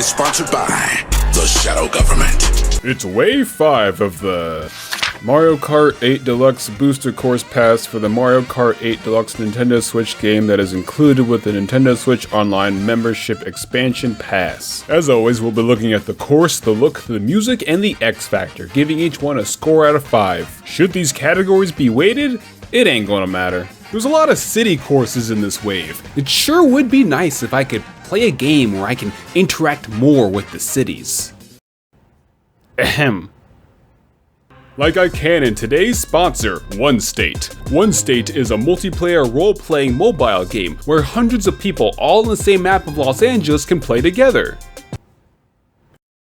is sponsored by the Shadow Government. It's Wave 5 of the Mario Kart 8 Deluxe Booster Course Pass for the Mario Kart 8 Deluxe Nintendo Switch game that is included with the Nintendo Switch Online Membership Expansion Pass. As always, we'll be looking at the course, the look, the music, and the X Factor, giving each one a score out of 5. Should these categories be weighted? It ain't gonna matter. There's a lot of city courses in this wave. It sure would be nice if I could play a game where I can interact more with the cities. Ahem. Like I can in today's sponsor, One State. One State is a multiplayer role-playing mobile game where hundreds of people all in the same map of Los Angeles can play together.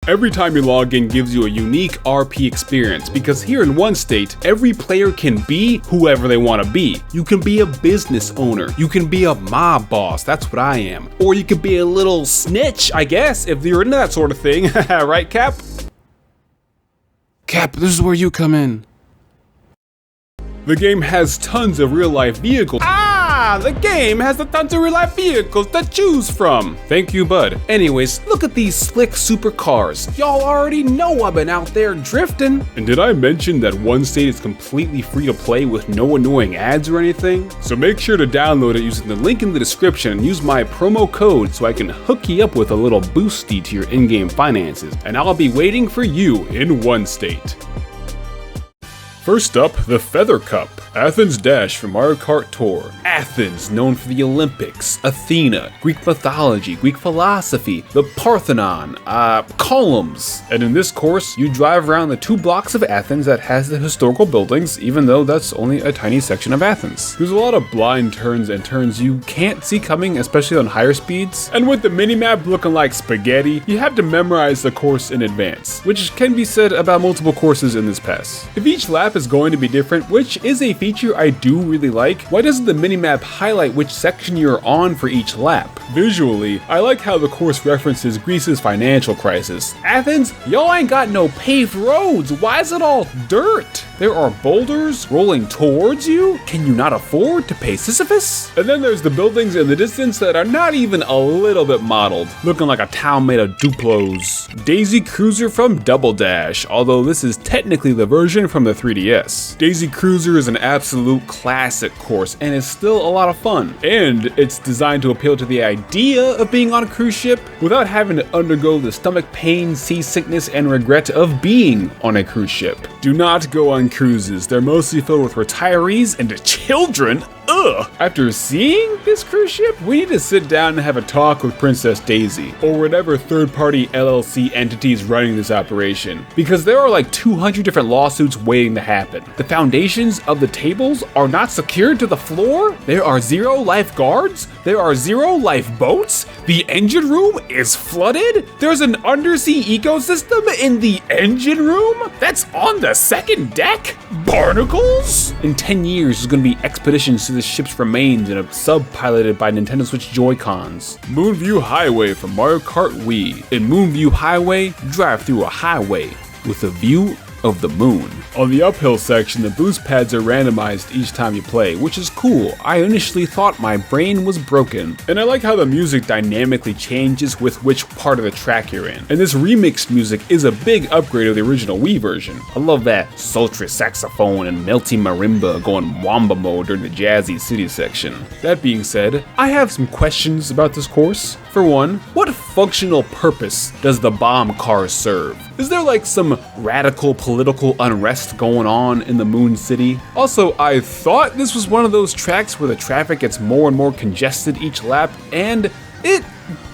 Every time you log in gives you a unique RP experience because here in One State, every player can be whoever they want to be. You can be a business owner, you can be a mob boss, that's what I am. Or you could be a little snitch, I guess, if you're into that sort of thing. Right, Cap? Cap, this is where you come in. The game has tons of real-life vehicles. The game has a tons of real-life vehicles to choose from. Thank you, bud. Anyways, look at these slick supercars. Y'all already know I've been out there drifting. And did I mention that One State is completely free to play with no annoying ads or anything? So make sure to download it using the link in the description and use my promo code so I can hook you up with a little boosty to your in-game finances. And I'll be waiting for you in One State. First up, the Feather Cup. Athens Dash from Mario Kart Tour. Athens, known for the Olympics, Athena, Greek mythology, Greek philosophy, the Parthenon, columns. And in this course, you drive around the 2 blocks of Athens that has the historical buildings, even though that's only a tiny section of Athens. There's a lot of blind turns and turns you can't see coming, especially on higher speeds. And with the minimap looking like spaghetti, you have to memorize the course in advance, which can be said about multiple courses in this pass. If each lap is going to be different, which is a feature I do really like, why doesn't the minimap highlight which section you're on for each lap? Visually, I like how the course references Greece's financial crisis. Athens, y'all ain't got no paved roads, why is it all dirt? There are boulders rolling towards you? Can you not afford to pay Sisyphus? And then there's the buildings in the distance that are not even a little bit modeled, looking like a town made of Duplos. Daisy Cruiser from Double Dash, although this is technically the version from the 3DS. Daisy Cruiser is an absolute classic course and is still a lot of fun. And it's designed to appeal to the idea of being on a cruise ship without having to undergo the stomach pain, seasickness, and regret of being on a cruise ship. Do not go on cruises. They're mostly filled with retirees and children. Ugh! After seeing this cruise ship, we need to sit down and have a talk with Princess Daisy, or whatever third-party LLC entities running this operation, because there are like 200 different lawsuits waiting to happen. The foundations of the tables are not secured to the floor, there are 0 lifeguards, there are 0 lifeboats, the engine room is flooded, there's an undersea ecosystem in the engine room that's on the 2nd deck? Barnacles? In 10 years, there's gonna be expeditions to the ship's remains and a sub piloted by Nintendo Switch Joy-Cons. Moonview Highway from Mario Kart Wii. In Moonview Highway, drive through a highway with a view of the moon. On the uphill section, the boost pads are randomized each time you play, which is cool. I initially thought my brain was broken. And I like how the music dynamically changes with which part of the track you're in. And this remixed music is a big upgrade of the original Wii version. I love that sultry saxophone and melty marimba going wamba mode during the jazzy city section. That being said, I have some questions about this course. For one, what functional purpose does the bomb car serve? Is there like some radical political unrest going on in the Moon City? Also, I thought this was one of those tracks where the traffic gets more and more congested each lap, and it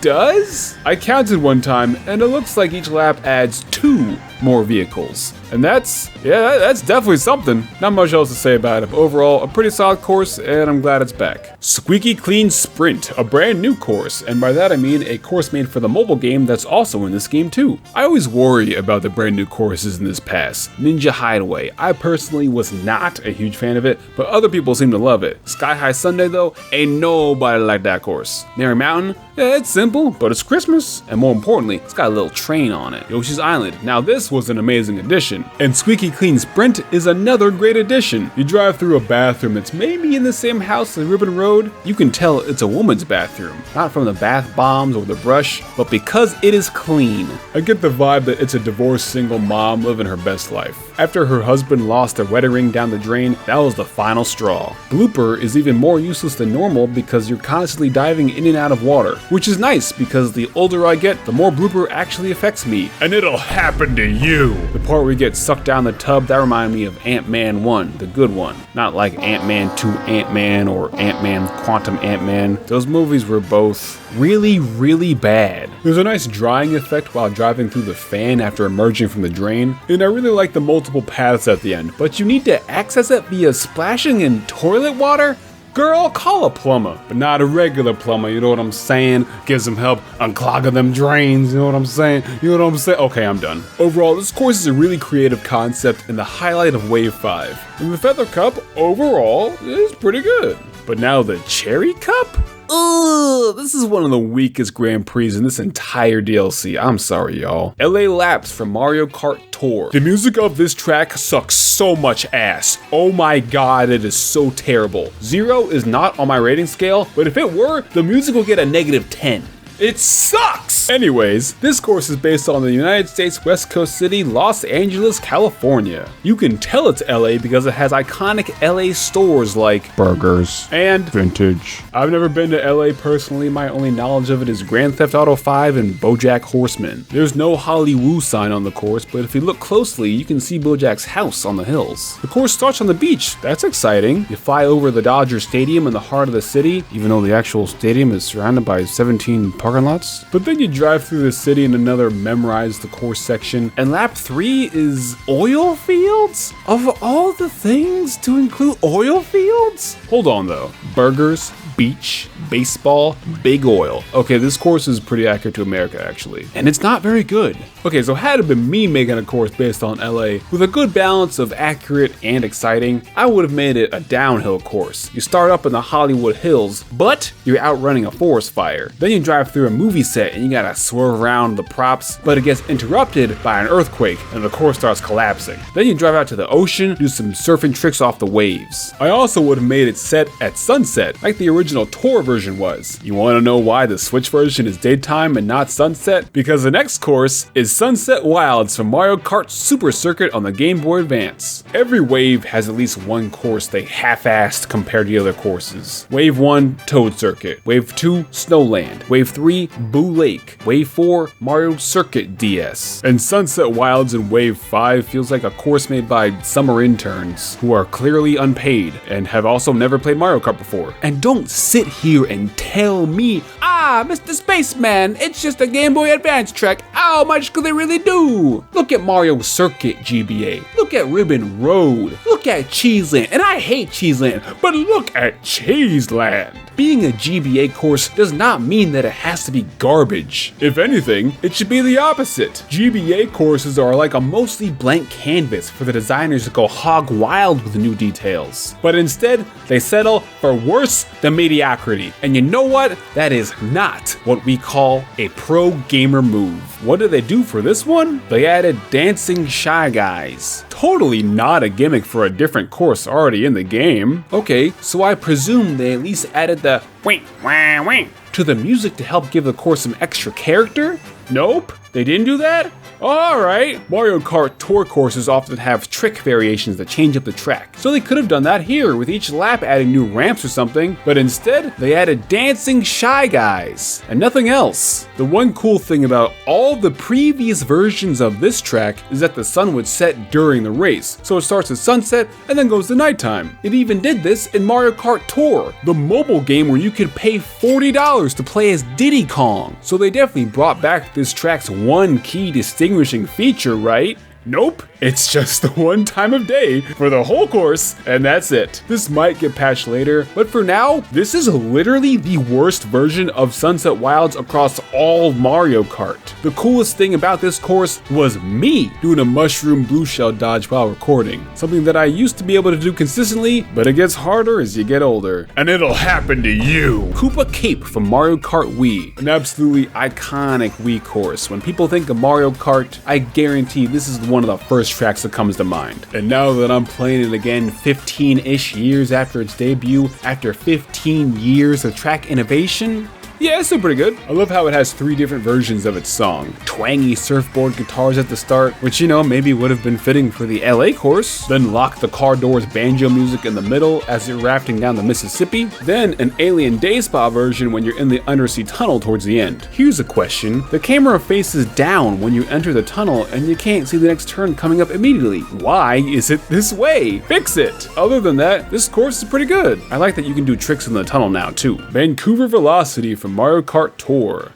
does? I counted one time, and it looks like each lap adds 2 more vehicles. And that's definitely something. Not much else to say about it, but overall, a pretty solid course, and I'm glad it's back. Squeaky Clean Sprint, a brand new course, and by that I mean a course made for the mobile game that's also in this game too. I always worry about the brand new courses in this pass. Ninja Hideaway, I personally was not a huge fan of it, but other people seem to love it. Sky High Sunday though, ain't nobody like that course. Mary Mountain, it's simple, but it's Christmas. And more importantly, it's got a little train on it. Yoshi's Island. Now this was an amazing addition. And Squeaky Clean Sprint is another great addition. You drive through a bathroom that's maybe in the same house as Ribbon Road. You can tell it's a woman's bathroom. Not from the bath bombs or the brush, but because it is clean. I get the vibe that it's a divorced single mom living her best life. After her husband lost their wedding ring down the drain, that was the final straw. Blooper is even more useless than normal because you're constantly diving in and out of water, which is nice because the older I get, the more blooper actually affects me. And it'll happen to you! The part where you get sucked down the tub, that reminded me of Ant-Man 1, the good one. Not like Ant-Man 2 Ant-Man or Ant-Man Quantum Ant-Man. Those movies were both really, really bad. There's a nice drying effect while driving through the fan after emerging from the drain, and I really like the multiple paths at the end, but you need to access it via splashing in toilet water? Girl, call a plumber, but not a regular plumber, you know what I'm saying? Give some help unclogging them drains, you know what I'm saying? You know what I'm saying? Okay, I'm done. Overall, this course is a really creative concept and the highlight of Wave 5. And the Feather Cup, overall, is pretty good. But now the Cherry Cup? Ugh, this is one of the weakest Grand Prix in this entire DLC. I'm sorry, y'all. LA Laps from Mario Kart Tour. The music of this track sucks so much ass. Oh my god, it is so terrible. 0 is not on my rating scale, but if it were, the music will get a -10. It sucks! Anyways, this course is based on the United States West Coast city, Los Angeles, California. You can tell it's LA because it has iconic LA stores like burgers and vintage. I've never been to LA personally, my only knowledge of it is Grand Theft Auto 5 and BoJack Horseman. There's no Hollywood sign on the course, but if you look closely, you can see BoJack's house on the hills. The course starts on the beach, that's exciting. You fly over the Dodger Stadium in the heart of the city, even though the actual stadium is surrounded by 17 parking lots. But then you drive through the city and another memorize the course section, and lap 3 is oil fields? Of all the things to include oil fields? Hold on though. Burgers, beach, baseball, big oil. Okay, this course is pretty accurate to America actually. And it's not very good. Okay, so had it been me making a course based on LA with a good balance of accurate and exciting, I would have made it a downhill course. You start up in the Hollywood Hills, but you're outrunning a forest fire. Then you drive through a movie set and you gotta swerve around the props, but it gets interrupted by an earthquake and the course starts collapsing. Then you drive out to the ocean, do some surfing tricks off the waves. I also would have made it set at sunset, like the original tour version was. You wanna know why the Switch version is daytime and not sunset? Because the next course is Sunset Wilds from Mario Kart Super Circuit on the Game Boy Advance. Every wave has at least one course they half-assed compared to the other courses. Wave 1, Toad Circuit. Wave 2, Snowland. Wave 3, Boo Lake. Wave 4, Mario Circuit DS. And Sunset Wilds in Wave 5 feels like a course made by summer interns who are clearly unpaid and have also never played Mario Kart before. And don't sit here and tell me, Mr. Spaceman, it's just a Game Boy Advance track. How much could they really do? Look at Mario Circuit GBA. Look at Ribbon Road. Look at Cheeseland. And I hate Cheeseland, but look at Cheeseland. Being a GBA course does not mean that it has to be garbage. If anything, it should be the opposite. GBA courses are like a mostly blank canvas for the designers to go hog wild with new details. But instead, they settle for worse than mediocrity. And you know what? That is not what we call a pro gamer move. What did they do for this one? They added Dancing Shy Guys. Totally not a gimmick for a different course already in the game. Okay, so I presume they at least added the wink, wah, wink to the music to help give the course some extra character? Nope, they didn't do that? Alright, Mario Kart Tour courses often have trick variations that change up the track, so they could have done that here with each lap adding new ramps or something, but instead they added Dancing Shy Guys and nothing else. The one cool thing about all the previous versions of this track is that the sun would set during the race, so it starts at sunset and then goes to nighttime. It even did this in Mario Kart Tour, the mobile game where you could pay $40 to play as Diddy Kong, so they definitely brought back this track's one key distinguishing feature, right? Nope, it's just the one time of day for the whole course, and that's it. This might get patched later, but for now, this is literally the worst version of Sunset Wilds across all Mario Kart. The coolest thing about this course was me doing a mushroom blue shell dodge while recording, something that I used to be able to do consistently, but it gets harder as you get older. And it'll happen to you! Koopa Cape from Mario Kart Wii, an absolutely iconic Wii course. When people think of Mario Kart, I guarantee this is one of the first tracks that comes to mind. And now that I'm playing it again 15-ish years after its debut, after 15 years of track innovation, yeah, it's still pretty good. I love how it has 3 different versions of its song. Twangy surfboard guitars at the start, which maybe would have been fitting for the LA course. Then Lock the Car Doors banjo music in the middle as you're rafting down the Mississippi. Then an Alien Day Spa version when you're in the undersea tunnel towards the end. Here's a question. The camera faces down when you enter the tunnel and you can't see the next turn coming up immediately. Why is it this way? Fix it! Other than that, this course is pretty good. I like that you can do tricks in the tunnel now too. Vancouver Velocity from Mario Kart Tour.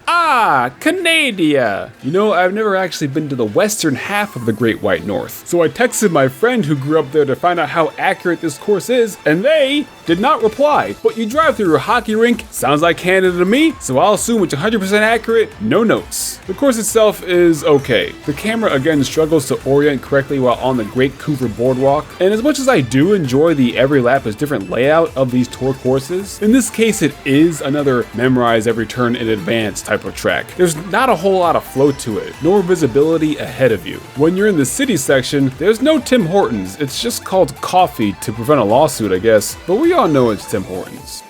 Canada! I've never actually been to the western half of the Great White North, so I texted my friend who grew up there to find out how accurate this course is, and they did not reply. But you drive through a hockey rink, sounds like Canada to me, so I'll assume it's 100% accurate, no notes. The course itself is okay. The camera again struggles to orient correctly while on the Great Cooper Boardwalk, and as much as I do enjoy the every lap is different layout of these tour courses, in this case it is another memorize every turn in advance type of track. There's not a whole lot of flow to it, nor visibility ahead of you. When you're in the city section, there's no Tim Hortons. It's just called coffee to prevent a lawsuit, I guess, but we all know it's Tim Hortons.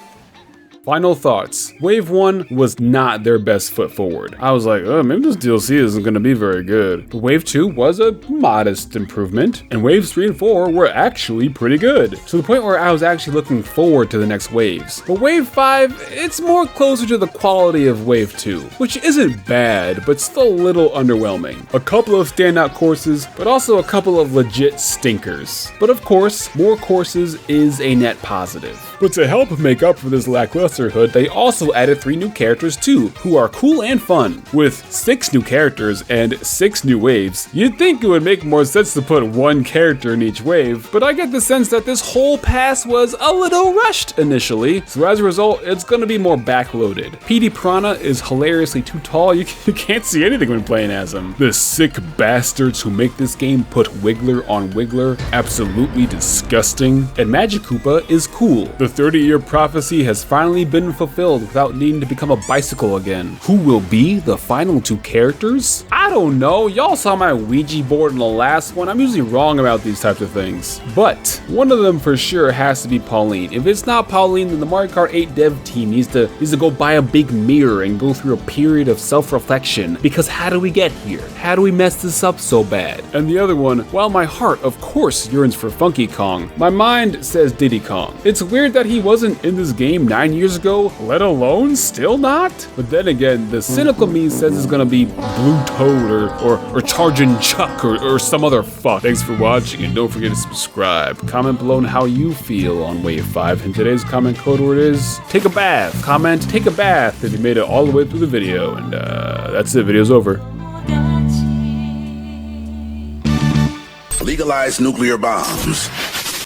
Final thoughts. Wave 1 was not their best foot forward. I was like, maybe this DLC isn't going to be very good. But Wave 2 was a modest improvement, and Waves 3 and 4 were actually pretty good, to the point where I was actually looking forward to the next waves. But Wave 5, it's more closer to the quality of Wave 2, which isn't bad, but still a little underwhelming. A couple of standout courses, but also a couple of legit stinkers. But of course, more courses is a net positive. But to help make up for this lackluster hood, they also added 3 new characters too, who are cool and fun. With 6 new characters and 6 new waves, you'd think it would make more sense to put 1 character in each wave, but I get the sense that this whole pass was a little rushed initially, so as a result, it's gonna be more backloaded. PD Piranha is hilariously too tall, you can't see anything when playing as him. The sick bastards who make this game put Wiggler on Wiggler, absolutely disgusting. And Magic Koopa is cool. The 30-year prophecy has finally been fulfilled without needing to become a bicycle again. Who will be the final 2 characters? I don't know, y'all saw my Ouija board in the last one. I'm usually wrong about these types of things. But one of them for sure has to be Pauline. If it's not Pauline, then the Mario Kart 8 dev team needs to go buy a big mirror and go through a period of self-reflection. Because how do we get here? How do we mess this up so bad? And the other one, while my heart of course yearns for Funky Kong, my mind says Diddy Kong. It's weird that he wasn't in this game 9 years ago, let alone still not? But then again, the cynical me says it's gonna be Blue Toad or Chargin' Chuck or some other fuck. Thanks for watching, and don't forget to subscribe. Comment below on how you feel on Wave 5, and today's comment code word is take a bath. Comment take a bath if you made it all the way through the video, and that's it, video's over. Legalize nuclear bombs.